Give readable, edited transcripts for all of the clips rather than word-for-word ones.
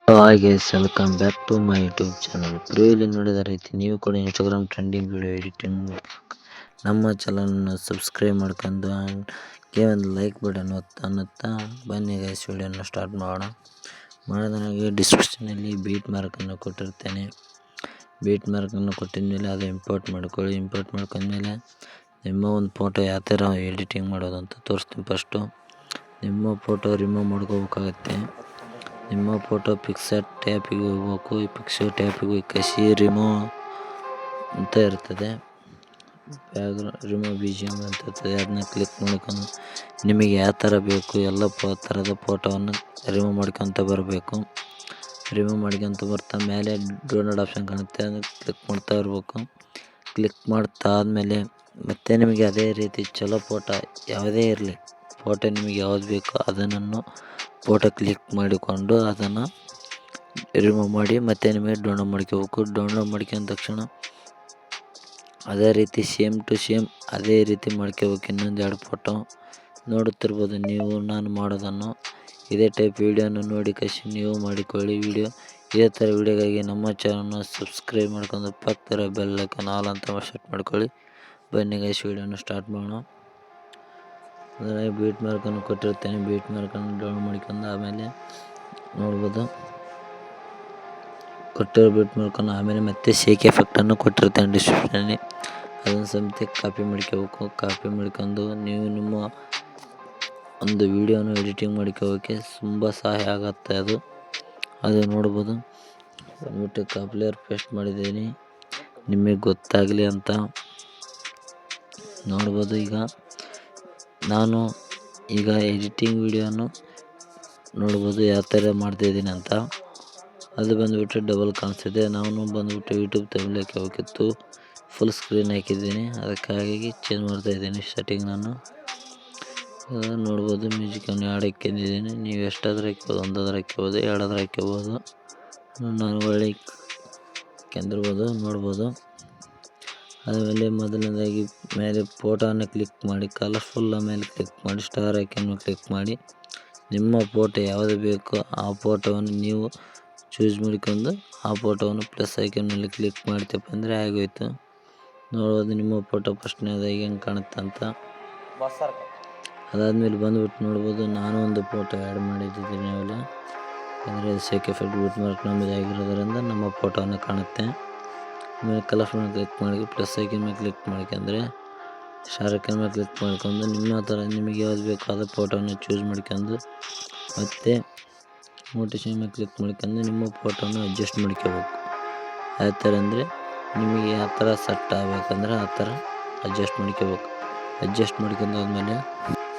Hi guys, welcome back to my YouTube channel. ಪ್ರಿವಿಯಲ್ಲಿ ನೋಡಿದ ರೀತಿ ನೀವು ಕೂಡ ಇನ್ಸ್ಟಾಗ್ರಾಮ್ ಟ್ರೆಂಡಿಂಗ್ ವಿಡಿಯೋ ಎಡಿಟಿಂಗ್ ನಮ್ಮ ಚಾನಲನ್ನು ಸಬ್ಸ್ಕ್ರೈಬ್ ಮಾಡ್ಕೊಂಡು ಒಂದು ಲೈಕ್ ಬಟನ್ ಅನ್ನುತ್ತಾ ಬನ್ನಿ ಗೈಸ್, ವಿಡಿಯೋನ ಸ್ಟಾರ್ಟ್ ಮಾಡೋದು. ನನಗೆ ಡಿಸ್ಕ್ರಿಪ್ಷನಲ್ಲಿ ಬೀಟ್ ಮಾರ್ಕನ್ನು ಕೊಟ್ಟಿರ್ತೇನೆ. ಬೀಟ್ ಮಾರ್ಕನ್ನು ಕೊಟ್ಟಿದ್ಮೇಲೆ ಅದು ಇಂಪೋರ್ಟ್ ಮಾಡ್ಕೊಳ್ಳಿ. ಇಂಪೋರ್ಟ್ ಮಾಡ್ಕೊಂಡ್ಮೇಲೆ ನಿಮ್ಮ ಒಂದು ಫೋಟೋ ಯಾವ ಥರ ಎಡಿಟಿಂಗ್ ಮಾಡೋದು ಅಂತ ತೋರಿಸ್ತೀನಿ. ಫಸ್ಟು ನಿಮ್ಮ ಫೋಟೋ ರಿಮೂವ್ ಮಾಡ್ಕೋಬೇಕಾಗತ್ತೆ. ನಿಮ್ಮ ಫೋಟೋ ಪಿಕ್ಸರ್ ಟ್ಯಾಪಿಗೆ ಹೋಗ್ಬೇಕು. ಈ ಪಿಕ್ಸರ್ ಟ್ಯಾಪಿಗೆ ಹೋಗಿ ಕಸಿ ರಿಮೂವ್ ಅಂತ ಇರ್ತದೆ, ಬ್ಯಾಕ್ಗ್ರೌಂಡ್ ರಿಮೂವ್ BGM ಅಂತ ಇರ್ತದೆ. ಅದನ್ನ ಕ್ಲಿಕ್ ಮಾಡ್ಕೊಂಡು ನಿಮಗೆ ಯಾವ ಥರ ಬೇಕು ಎಲ್ಲ ಥರದ ಫೋಟೋವನ್ನು ರಿಮೂವ್ ಮಾಡ್ಕೊತ ಬರಬೇಕು. ರಿಮೂವ್ ಮಾಡ್ಕೊತ ಬರ್ತಾ ಮೇಲೆ ಡೌನ್ಲೋಡ್ ಆಪ್ಷನ್ ಕಾಣುತ್ತೆ, ಅದನ್ನು ಕ್ಲಿಕ್ ಮಾಡ್ತಾ ಇರಬೇಕು. ಕ್ಲಿಕ್ ಮಾಡ್ತಾ ಆದಮೇಲೆ ಮತ್ತೆ ನಿಮಗೆ ಅದೇ ರೀತಿ ಚಲೋ ಫೋಟೋ ಯಾವುದೇ ಇರಲಿ, ಫೋಟೋ ನಿಮಗೆ ಯಾವ್ದು ಬೇಕೋ ಅದನ್ನು ಫೋಟೋ ಕ್ಲಿಕ್ ಮಾಡಿಕೊಂಡು ಅದನ್ನು ರಿಮೂವ್ ಮಾಡಿ ಮತ್ತೆ ನಿಮಗೆ ಡೌನ್ಲೋಡ್ ಮಾಡ್ಕೋಬೇಕು. ಡೌನ್ಲೋಡ್ ಮಾಡ್ಕೊಂಡ ತಕ್ಷಣ ಅದೇ ರೀತಿ ಸೇಮ್ ಟು ಸೇಮ್ ಅದೇ ರೀತಿ ಮಾಡ್ಕೋಬೇಕು. ಇನ್ನೊಂದು 2 ಫೋಟೋ ನೋಡುತ್ತಿರ್ಬೋದು ನೀವು ನಾನು ಮಾಡೋದನ್ನು. ಇದೇ ಟೈಪ್ ವೀಡಿಯೋನ ನೋಡಿ ಕಸಿ ನೀವು ಮಾಡಿಕೊಳ್ಳಿ. ಇದೇ ಥರ ವೀಡಿಯೋಗಾಗಿ ನಮ್ಮ ಚಾನಲ್ನ ಸಬ್ಸ್ಕ್ರೈಬ್ ಮಾಡ್ಕೊಂಡು ಪಕ್ಕದ ಬೆಲ್ ಐಕಾನ್ ಆಲ್ ಅಂತ ಸೆಟ್ ಮಾಡ್ಕೊಳ್ಳಿ. ಬನ್ನಿ ಗೈಸ್, ವೀಡಿಯೋನ ಸ್ಟಾರ್ಟ್ ಮಾಡೋಣ. ಅದರ ಬೀಟ್ ಮಾರ್ಕನ್ನು ಕೊಟ್ಟಿರ್ತೇನೆ. ಬೀಟ್ ಮಾರ್ಕನ್ನು ಡೌನ್ ಮಾಡ್ಕೊಂಡು ಆಮೇಲೆ ನೋಡ್ಬೋದು, ಕೊಟ್ಟಿರೋ ಬೀಟ್ ಮಾರ್ಕನ್ನು ಆಮೇಲೆ ಮತ್ತೆ ಶೇಕ್ ಎಫೆಕ್ಟನ್ನು ಕೊಟ್ಟಿರ್ತೇನೆ ಡಿಸ್ಕ್ರಿಪ್ಷನಲ್ಲಿ. ಅದನ್ನು ಸಮೇತ ಕಾಪಿ ಮಾಡ್ಕೋಬೇಕು. ಕಾಪಿ ಮಾಡ್ಕೊಂಡು ನೀವು ನಿಮ್ಮ ಒಂದು ವೀಡಿಯೋನ ಎಡಿಟಿಂಗ್ ಮಾಡ್ಕೋಕ್ಕೆ ತುಂಬ ಸಹಾಯ ಆಗುತ್ತೆ. ಅದು ನೋಡ್ಬೋದು. ಅಂದ್ಬಿಟ್ಟು ಕಾಪ್ಲೇರ್ ಪೇಸ್ಟ್ ಮಾಡಿದ್ದೀನಿ ನಿಮಗೆ ಗೊತ್ತಾಗಲಿ ಅಂತ. ನೋಡ್ಬೋದು, ನಾನು ಈಗ ಎಡಿಟಿಂಗ್ ವೀಡಿಯೋನು ನೋಡ್ಬೋದು ಯಾವ ಥರ ಮಾಡ್ತಾಯಿದ್ದೀನಿ ಅಂತ. ಅದು ಬಂದುಬಿಟ್ಟು ಡಬಲ್ ಕಾಣಿಸ್ತಿದೆ. ನಾನು ಬಂದುಬಿಟ್ಟು ಯೂಟ್ಯೂಬ್ ತಮಿಳು ಹಾಕಬೇಕಿತ್ತು, ಫುಲ್ ಸ್ಕ್ರೀನ್ ಹಾಕಿದ್ದೀನಿ. ಅದಕ್ಕಾಗಿ ಚೇಂಜ್ ಮಾಡ್ತಾಯಿದ್ದೀನಿ ಸೆಟ್ಟಿಂಗ್. ನಾನು ನೋಡ್ಬೋದು ಮ್ಯೂಸಿಕನ್ನು ಆ್ಯಡ್ ಹಾಕಿದ್ದೀನಿ. ನೀವು ಎಷ್ಟಾದರೂ ಹಾಕ್ಬೋದು, 1 ಹಾಕ್ಬೋದು, 2 ಹಾಕ್ಕೋಬೋದು. ನಾನು ಒಳ್ಳೆ ಕೆಂದಿರ್ಬೋದು ನೋಡ್ಬೋದು. ಆಮೇಲೆ ಮೊದಲನೇದಾಗಿ ಮೇಲೆ ಫೋಟೋನ ಕ್ಲಿಕ್ ಮಾಡಿ ಕಲರ್ಫುಲ್ ಮೇಲೆ ಕ್ಲಿಕ್ ಮಾಡಿ ಸ್ಟಾರ್ ಐಕನ್ ಕ್ಲಿಕ್ ಮಾಡಿ ನಿಮ್ಮ ಫೋಟೋ ಯಾವುದು ಬೇಕೋ ಆ ಫೋಟೋವನ್ನು ನೀವು ಚೂಸ್ ಮಾಡಿಕೊಂಡು ಆ ಫೋಟೋವನ್ನು ಪ್ಲಸ್ ಐಕನ್ ಮೇಲೆ ಕ್ಲಿಕ್ ಮಾಡ್ತಪ್ಪ ಅಂದರೆ ಆಗೋಯ್ತು. ನೋಡ್ಬೋದು ನಿಮ್ಮ ಫೋಟೋ ಫಸ್ಟ್ನೇದಾಗಿ ಹೆಂಗೆ ಕಾಣುತ್ತೆ ಅಂತ. ಅದಾದಮೇಲೆ ಬಂದುಬಿಟ್ಟು ನೋಡ್ಬೋದು, ನಾನು ಒಂದು ಫೋಟೋ ಆ್ಯಡ್ ಮಾಡಿದ್ದೀನಿ ಅವೆಲ್ಲ. ಅಂದರೆ ಶೇಕ್ ಎಫೆಕ್ಟ್ ಬೀಟ್ ಮಾರ್ಕ್ ನಮ್ಮದು ಆಗಿರೋದ್ರಿಂದ ನಮ್ಮ ಫೋಟೋವನ್ನು ಕಾಣುತ್ತೆ. ಆಮೇಲೆ ಕಲರ್ಫುಲ್ ಕ್ಲಿಕ್ ಮಾಡಿ ಪ್ಲಸ್ ಐಕನ್ ಮೇಲೆ ಕ್ಲಿಕ್ ಮಾಡ್ಕೊಂಡ್ರೆ ಸ್ಟಾರ್ ಐಕನ್ ಮೇಲೆ ಕ್ಲಿಕ್ ಮಾಡ್ಕೊಂಡು ನಿಮ್ಮ ಥರ ನಿಮಗೆ ಯಾವ್ದು ಬೇಕೋ ಅದು ಫೋಟೋನ ಚೂಸ್ ಮಾಡ್ಕೊಂಡು ಮತ್ತು ಮೋಟಿವೇಶನ್ ಮೇಲೆ ಕ್ಲಿಕ್ ಮಾಡ್ಕೊಂಡು ನಿಮ್ಮ ಫೋಟೋನ ಅಡ್ಜಸ್ಟ್ ಮಾಡ್ಕೋಬೇಕು. ಯಾವ ಥರ ಅಂದರೆ ನಿಮಗೆ ಯಾವ ಥರ ಸೆಟ್ ಆಗಬೇಕಂದ್ರೆ ಆ ಥರ ಅಡ್ಜಸ್ಟ್ ಮಾಡ್ಕೋಬೇಕು. ಅಡ್ಜಸ್ಟ್ ಮಾಡ್ಕೊಂಡಾದ್ಮೇಲೆ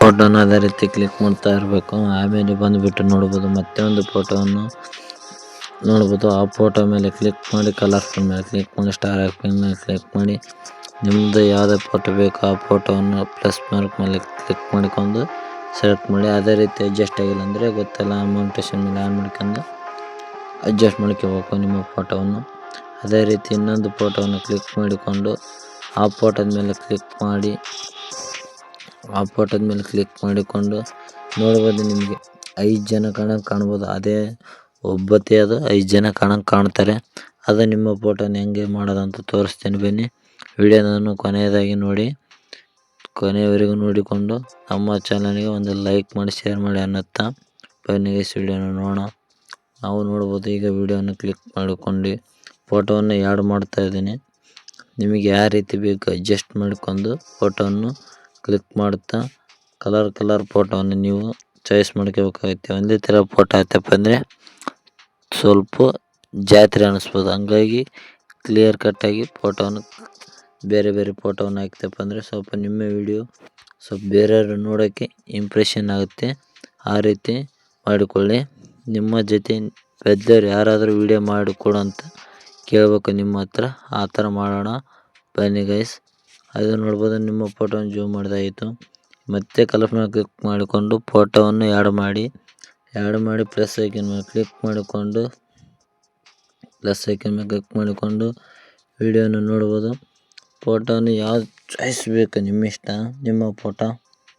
ಫೋಟೋನ ಅದೇ ರೀತಿ ಕ್ಲಿಕ್ ಮಾಡ್ತಾ ಇರಬೇಕು. ಆಮೇಲೆ ಬಂದುಬಿಟ್ಟು ನೋಡ್ಬೋದು, ಮತ್ತೆ ಒಂದು ಫೋಟೋವನ್ನು ನೋಡ್ಬೋದು. ಆ ಫೋಟೋ ಮೇಲೆ ಕ್ಲಿಕ್ ಮಾಡಿ ಕಲರ್ಫುಲ್ ಮೇಲೆ ಕ್ಲಿಕ್ ಮಾಡಿ ಸ್ಟಾರ್ ಐಕನ್ ಮೇಲೆ ಕ್ಲಿಕ್ ಮಾಡಿ ನಿಮ್ಮದು ಯಾವುದೇ ಫೋಟೋ ಬೇಕೋ ಆ ಫೋಟೋವನ್ನು ಪ್ಲಸ್ ಮಾರ್ಕ್ ಮೇಲೆ ಕ್ಲಿಕ್ ಮಾಡ್ಕೊಂಡು ಸೆಲೆಕ್ಟ್ ಮಾಡಿ. ಅದೇ ರೀತಿ ಅಡ್ಜಸ್ಟ್ ಆಗಿಲ್ಲ ಅಂದರೆ ಗೊತ್ತಿಲ್ಲ, ಮೌಂಟೇಶನ್ ಮೇಲೆ ಆನ್ ಮಾಡ್ಕೊಂಡು ಅಡ್ಜಸ್ಟ್ ಮಾಡ್ಕೋಬೇಕು ನಿಮ್ಮ ಫೋಟೋವನ್ನು. ಅದೇ ರೀತಿ ಇನ್ನೊಂದು ಫೋಟೋವನ್ನು ಕ್ಲಿಕ್ ಮಾಡಿಕೊಂಡು ಆ ಫೋಟೋದ ಮೇಲೆ ಕ್ಲಿಕ್ ಮಾಡಿಕೊಂಡು ನೋಡ್ಬೋದು, ನಿಮಗೆ 5 ಜನ ಕಾಣ್ಬೋದು. ಅದೇ ಒಬ್ಬತ್ತೇ ಅದು 5 ಜನ ಕಾಣ್ತಾರೆ. ಅದು ನಿಮ್ಮ ಫೋಟೋನ ಹೆಂಗೆ ಮಾಡೋದಂತ ತೋರಿಸ್ತೀನಿ ಬನ್ನಿ. ವಿಡಿಯೋನನ್ನು ಕೊನೆಯದಾಗಿ ನೋಡಿ, ಕೊನೆಯವರೆಗೂ ನೋಡಿಕೊಂಡು ನಮ್ಮ ಚಾನಲ್ಗೆ ಒಂದು ಲೈಕ್ ಮಾಡಿ ಶೇರ್ ಮಾಡಿ ಅನ್ನುತ್ತಾ ಬನ್ನಿ ಗೈಸ್, ವಿಡಿಯೋನ ನೋಡೋಣ. ನಾವು ನೋಡ್ಬೋದು, ಈಗ ವಿಡಿಯೋನ ಕ್ಲಿಕ್ ಮಾಡಿಕೊಂಡು ಫೋಟೋವನ್ನು ಆ್ಯಡ್ ಮಾಡ್ತಾ ಇದ್ದೀನಿ. ನಿಮಗೆ ಯಾವ ರೀತಿ ಬೇಕು ಅಡ್ಜಸ್ಟ್ ಮಾಡಿಕೊಂಡು ಫೋಟೋವನ್ನು ಕ್ಲಿಕ್ ಮಾಡ್ತಾ ಕಲರ್ ಫೋಟೋವನ್ನು ನೀವು ಚಾಯ್ಸ್ ಮಾಡ್ಕೋಬೇಕಾಗುತ್ತೆ. ಒಂದೇ ಥರ ಫೋಟೋ ಆಯ್ತಪ್ಪ ಅಂದರೆ ಸ್ವಲ್ಪ ಜಾತ್ರೆ ಅನ್ನಿಸ್ಬೋದು. ಹಂಗಾಗಿ ಕ್ಲಿಯರ್ ಕಟ್ಟಾಗಿ ಫೋಟೋವನ್ನು ಬೇರೆ ಫೋಟೋವನ್ನು ಹಾಕ್ತಪ್ಪ ಅಂದರೆ ಸ್ವಲ್ಪ ನಿಮ್ಮ ವಿಡಿಯೋ ಸ್ವಲ್ಪ ಬೇರೆಯವರು ನೋಡೋಕ್ಕೆ ಇಂಪ್ರೆಷನ್ ಆಗುತ್ತೆ. ಆ ರೀತಿ ಮಾಡಿಕೊಳ್ಳಿ. ನಿಮ್ಮ ಜೊತೆ ಬೆದ್ದವ್ರು ಯಾರಾದರೂ ವಿಡಿಯೋ ಮಾಡಿಕೊಡು ಅಂತ ಕೇಳಬೇಕು ನಿಮ್ಮ ಹತ್ರ. ಆ ಥರ ಮಾಡೋಣ ಬನ್ನಿ ಗೈಸ್. ಅದು ನೋಡ್ಬೋದು, ನಿಮ್ಮ ಫೋಟೋವನ್ನು ಜೂಮ್ ಮಾಡಿದಾಯಿತು. ಮತ್ತೆ ಕಲರ್ ಮೇಲೆ ಕ್ಲಿಕ್ ಮಾಡಿಕೊಂಡು ಫೋಟೋವನ್ನು ಆ್ಯಡ್ ಮಾಡಿ ಪ್ಲಸ್ ಐಕನ್ ಮೇಲೆ ಕ್ಲಿಕ್ ಮಾಡಿಕೊಂಡು ವಿಡಿಯೋನ ನೋಡ್ಬೋದು. ಫೋಟೋನ ಯಾವ್ದು ಚಾಯ್ಸ್ ಬೇಕು ನಿಮ್ಮ ಇಷ್ಟ, ನಿಮ್ಮ ಫೋಟೋ.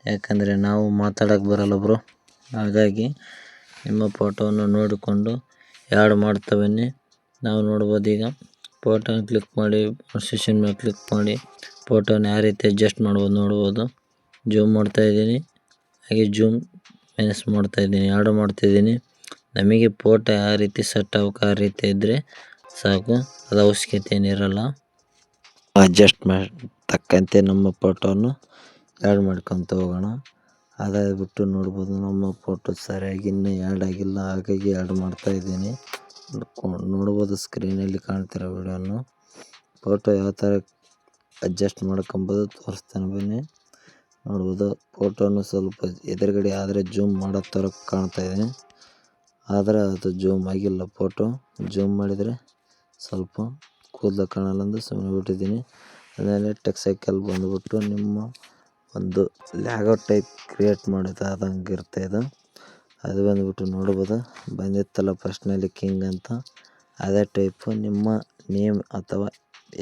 ಯಾಕಂದರೆ ನಾವು ಮಾತಾಡೋಕ್ಕೆ ಬರಲ್ಲ ಬ್ರೋ, ಹಾಗಾಗಿ ನಿಮ್ಮ ಫೋಟೋವನ್ನು ನೋಡಿಕೊಂಡು ಆ್ಯಡ್ ಮಾಡ್ತಾ ಬನ್ನಿ. ನಾವು ನೋಡ್ಬೋದು ಈಗ ಫೋಟೋನ ಕ್ಲಿಕ್ ಮಾಡಿ ಸೆಷನ್ ಮೇಲೆ ಕ್ಲಿಕ್ ಮಾಡಿ ಫೋಟೋನ ಯಾವ ರೀತಿ ಅಡ್ಜಸ್ಟ್ ಮಾಡ್ಬೋದು ನೋಡ್ಬೋದು. ಜೂಮ್ ಮಾಡ್ತಾ ಇದ್ದೀನಿ, ಹಾಗೆ ಜೂಮ್ ಮೈನಸ್ ಮಾಡ್ತಾ ಇದ್ದೀನಿ, ಆ್ಯಡ್ ಮಾಡ್ತಾಯಿದ್ದೀನಿ. ನಮಗೆ ಫೋಟೋ ಯಾವ ರೀತಿ ಸೆಟ್ ಆಗಬೇಕು ಆ ರೀತಿ ಇದ್ದರೆ ಸಾಕು, ಅದು ಅವಶ್ಯಕತೆ ಏನಿರಲ್ಲ. ಅಡ್ಜಸ್ಟ್ ತಕ್ಕಂತೆ ನಮ್ಮ ಫೋಟೋನು ಆ್ಯಡ್ ಮಾಡ್ಕೊತ ಹೋಗೋಣ. ಅದಾಗ್ಬಿಟ್ಟು ನೋಡ್ಬೋದು ನಮ್ಮ ಫೋಟೋ ಸರಿಯಾಗಿ ಇನ್ನೂ ಆ್ಯಡ್ ಆಗಿಲ್ಲ, ಹಾಗಾಗಿ ಆ್ಯಡ್ ಮಾಡ್ತಾ ಇದ್ದೀನಿ. ನೋಡ್ಬೋದು ಸ್ಕ್ರೀನಲ್ಲಿ ಕಾಣ್ತಿರೋ ವಿಡಿಯೋನು. ಫೋಟೋ ಯಾವ ಥರ ಅಡ್ಜಸ್ಟ್ ಮಾಡ್ಕೊಬೋದು ತೋರಿಸ್ತಾನೆ ಬನ್ನಿ. ನೋಡ್ಬೋದು ಫೋಟೋನು ಸ್ವಲ್ಪ ಎದುರುಗಡೆ ಆದರೆ ಜೂಮ್ ಮಾಡೋ ಥರ ಕಾಣ್ತಾ ಇದೆ, ಆದರೆ ಅದು ಜೂಮ್ ಆಗಿಲ್ಲ. ಫೋಟೋ ಜೂಮ್ ಮಾಡಿದರೆ ಸ್ವಲ್ಪ ಕೂದಲು ಕಾಣಲ್ಲ ಎಂದು ಸುಮ್ಮನೆ ಬಿಟ್ಟಿದ್ದೀನಿ. ಆಮೇಲೆ ಟೆಕ್ಸೈಕಲ್ ಬಂದುಬಿಟ್ಟು ನಿಮ್ಮ ಒಂದು ಲ್ಯಾಗೋ ಟೈಪ್ ಕ್ರಿಯೇಟ್ ಮಾಡಿದಂಗೆ ಇರುತ್ತೆ ಇದು. ಅದು ಬಂದುಬಿಟ್ಟು ನೋಡ್ಬೋದು, ಬಂದಿತ್ತಲ್ಲ ಫಸ್ಟ್ನಲ್ಲಿ ಕಿಂಗ್ ಅಂತ, ಅದೇ ಟೈಪು ನಿಮ್ಮ ನೇಮ್ ಅಥವಾ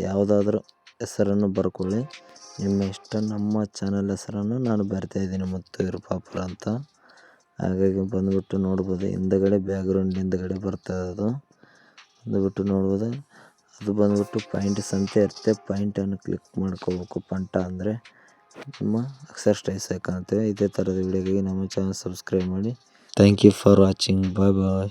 ಯಾವುದಾದ್ರೂ ಹೆಸರನ್ನು ಬರ್ಕೊಳ್ಳಿ, ನಿಮ್ಮ ಇಷ್ಟ. ನಮ್ಮ ಚಾನಲ್ ಹೆಸರನ್ನು ನಾನು ಬರ್ತಾಯಿದ್ದೀನಿ, ಮುತ್ತು ಇರುಪಾಪುರ ಅಂತ. ಹಾಗಾಗಿ ಬಂದುಬಿಟ್ಟು ನೋಡ್ಬೋದು ಹಿಂದುಗಡೆ ಬ್ಯಾಕ್ಗ್ರೌಂಡ್ ಹಿಂದುಗಡೆ ಬರ್ತದೆ. ಬಂದುಬಿಟ್ಟು ನೋಡ್ಬೋದು, ಅದು ಬಂದುಬಿಟ್ಟು ಪಾಯಿಂಟ್ಸ್ ಅಂತ ಇರುತ್ತೆ. ಪಾಯಿಂಟನ್ನು ಕ್ಲಿಕ್ ಮಾಡ್ಕೋಬೇಕು. ಪಂಟ ಅಂದರೆ ನಿಮ್ಮ ಅಕ್ಷರ ಸ್ಟೈಲ್ಸ್ ಕಾಣ್ತೇವೆ. ಇದೇ ಥರದ ವಿಡಿಯೋಗಾಗಿ ನಮ್ಮ ಚಾನಲ್ ಸಬ್ಸ್ಕ್ರೈಬ್ ಮಾಡಿ. Thank you for watching. Bye bye.